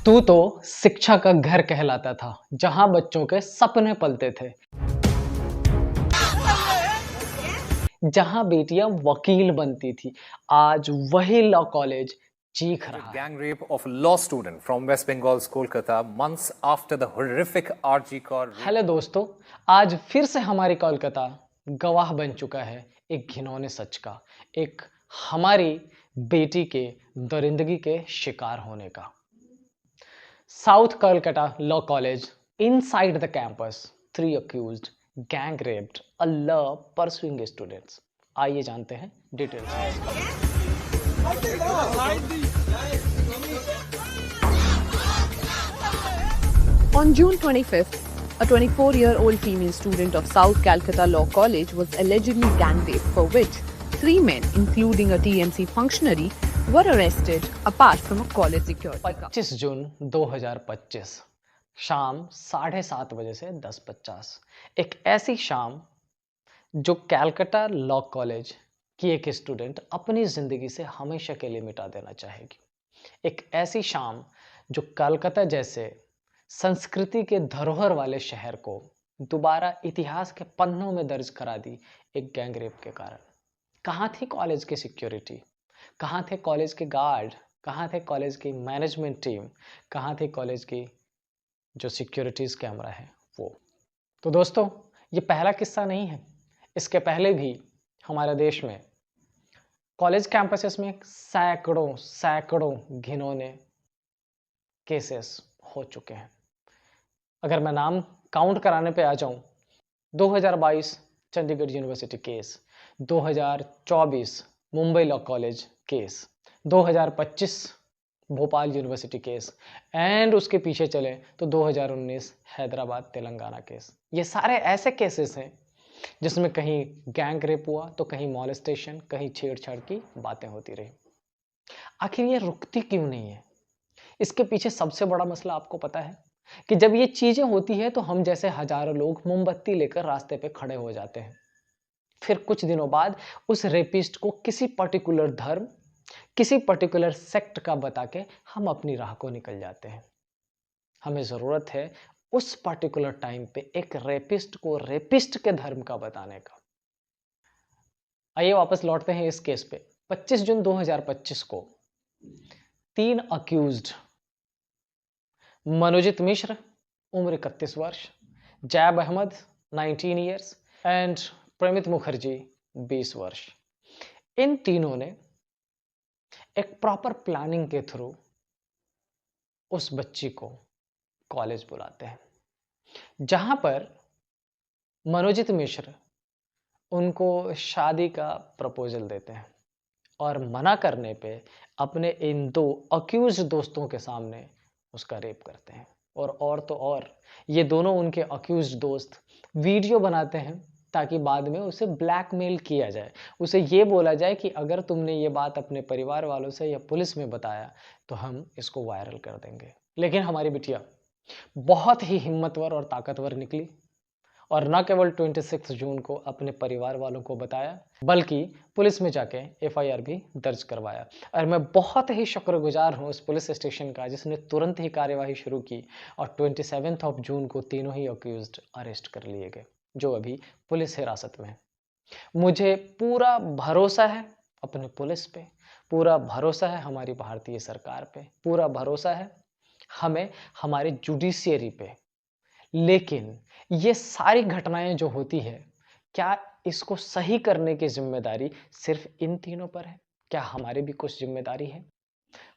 तू तो शिक्षा का घर कहलाता था, जहां बच्चों के सपने पलते थे, जहां बेटियां वकील बनती थी। आज वही लॉ कॉलेज चीख रहा है। Gang rape of a law student from West Bengal's Kolkata months after the horrific RG Kar rape. Hello दोस्तों, आज फिर से हमारी कोलकाता गवाह बन चुका है एक घिनौने सच का, एक हमारी बेटी के दरिंदगी के शिकार होने का। South Kolkata law college, inside the campus, 3 accused gang raped a law pursuing students। आइए जानते हैं डिटेल्स में। On June 25th, a 24-year-old female student of South Calcutta Law College was allegedly gang raped, for which 3 men, including a TMC functionary, were arrested apart from a college security guard. 25 जून 2025 शाम 7:30 बजे से 10:50, एक ऐसी शाम जो Calcutta law college की एक student अपनी ज़िंदगी से हमेशा के लिए मिटा देना चाहेगी। एक ऐसी शाम जो कलकत्ता जैसे संस्कृति के धरोहर वाले शहर को दोबारा इतिहास के पन्नों में दर्ज करा दी एक गैंग रेप के कारण। कहाँ थी कॉलेज की सिक्योरिटी, कहाँ थे कॉलेज के गार्ड, कहाँ थे कॉलेज की मैनेजमेंट टीम, कहाँ थी कॉलेज की जो सिक्योरिटीज़ कैमरा है वो। तो दोस्तों, ये पहला किस्सा नहीं है, इसके पहले भी हमारे देश में कॉलेज कैंपसेस में सैकड़ों घिनौने केसेस हो चुके हैं। अगर मैं नाम काउंट कराने पे आ जाऊं, 2022 Chandigarh university case, 2024 Mumbai law college case, 2025 Bhopal university case, and उसके पीछे चले तो 2019 हैदराबाद तेलंगाना केस। ये सारे ऐसे केसेस हैं जिसमें कहीं गैंग रेप हुआ तो कहीं मॉलेस्टेशन, कहीं छेड़छाड़ की बातें होती रही। आखिर ये रुकती क्यों नहीं है? इसके पीछे सबसे बड़ा मसला आपको पता है कि जब ये चीजें होती है तो हम जैसे हजारों लोग मोमबत्ती लेकर रास्ते पे खड़े हो जाते हैं। फिर कुछ दिनों बाद उस रेपिस्ट को किसी पर्टिकुलर धर्म, किसी पर्टिकुलर सेक्ट का बता के हम अपनी राह को निकल जाते हैं। हमें जरूरत है उस पर्टिकुलर टाइम पे एक रेपिस्ट को रेपिस्ट के धर्म का बताने का। आइए वापस लौटते हैं इस केस पे। 25 जून 2025 को 3 अक्यूज्ड, मनोजित मिश्र उम्र 31 वर्ष, जैब अहमद 19 ईयर्स एंड प्रेमित मुखर्जी 20 वर्ष, इन तीनों ने एक प्रॉपर प्लानिंग के थ्रू उस बच्ची को कॉलेज बुलाते हैं, जहां पर मनोजित मिश्र उनको शादी का प्रपोजल देते हैं और मना करने पे अपने इन 2 अक्यूज दोस्तों के सामने उसका रेप करते हैं। और तो और ये दोनों उनके अक्यूज दोस्त वीडियो बनाते हैं ताकि बाद में उसे ब्लैकमेल किया जाए, उसे ये बोला जाए कि अगर तुमने ये बात अपने परिवार वालों से या पुलिस में बताया तो हम इसको वायरल कर देंगे। लेकिन हमारी बिटिया बहुत ही हिम्मतवर और ताकतवर निकली और न केवल 26 जून को अपने परिवार वालों को बताया, बल्कि पुलिस में जाके एफआईआर भी दर्ज करवाया। और मैं बहुत ही शुक्रगुजार हूँ उस पुलिस स्टेशन का जिसने तुरंत ही कार्यवाही शुरू की और 27 जून को तीनों ही अक्यूज्ड अरेस्ट कर लिए गए, जो अभी पुलिस हिरासत में है। मुझे पूरा भरोसा है अपने पुलिस पे, पूरा भरोसा है हमारी भारतीय सरकार पे, पूरा भरोसा है हमें हमारे जुडिशियरी पे। लेकिन ये सारी घटनाएं जो होती है, क्या इसको सही करने की जिम्मेदारी सिर्फ इन तीनों पर है? क्या हमारी भी कुछ जिम्मेदारी है?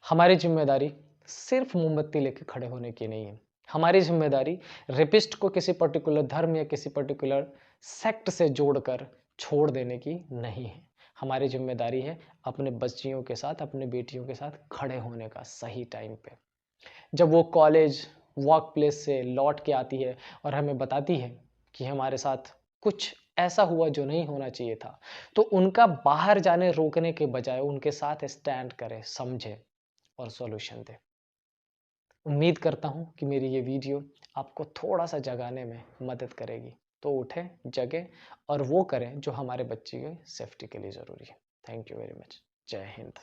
हमारी जिम्मेदारी सिर्फ मोमबत्ती लेके खड़े होने की नहीं है। हमारी जिम्मेदारी रेपिस्ट को किसी पर्टिकुलर धर्म या किसी पर्टिकुलर सेक्ट से जोड़कर छोड़ देने की नहीं है। हमारी जिम्मेदारी है अपने बच्चियों के साथ, अपने बेटियों के साथ खड़े होने का सही टाइम पे। जब वो कॉलेज, वर्क प्लेस से लौट के आती है और हमें बताती है कि हमारे साथ कुछ ऐसा हुआ जो नहीं होना चाहिए था, तो उनका बाहर जाने रोकने के बजाय उनके साथ स्टैंड करे, समझे और सॉल्यूशन दे। उम्मीद करता हूँ कि मेरी ये वीडियो आपको थोड़ा सा जगाने में मदद करेगी। तो उठें, जगें और वो करें जो हमारे बच्चे की सेफ्टी के लिए ज़रूरी है। Thank you very much. जय हिंद।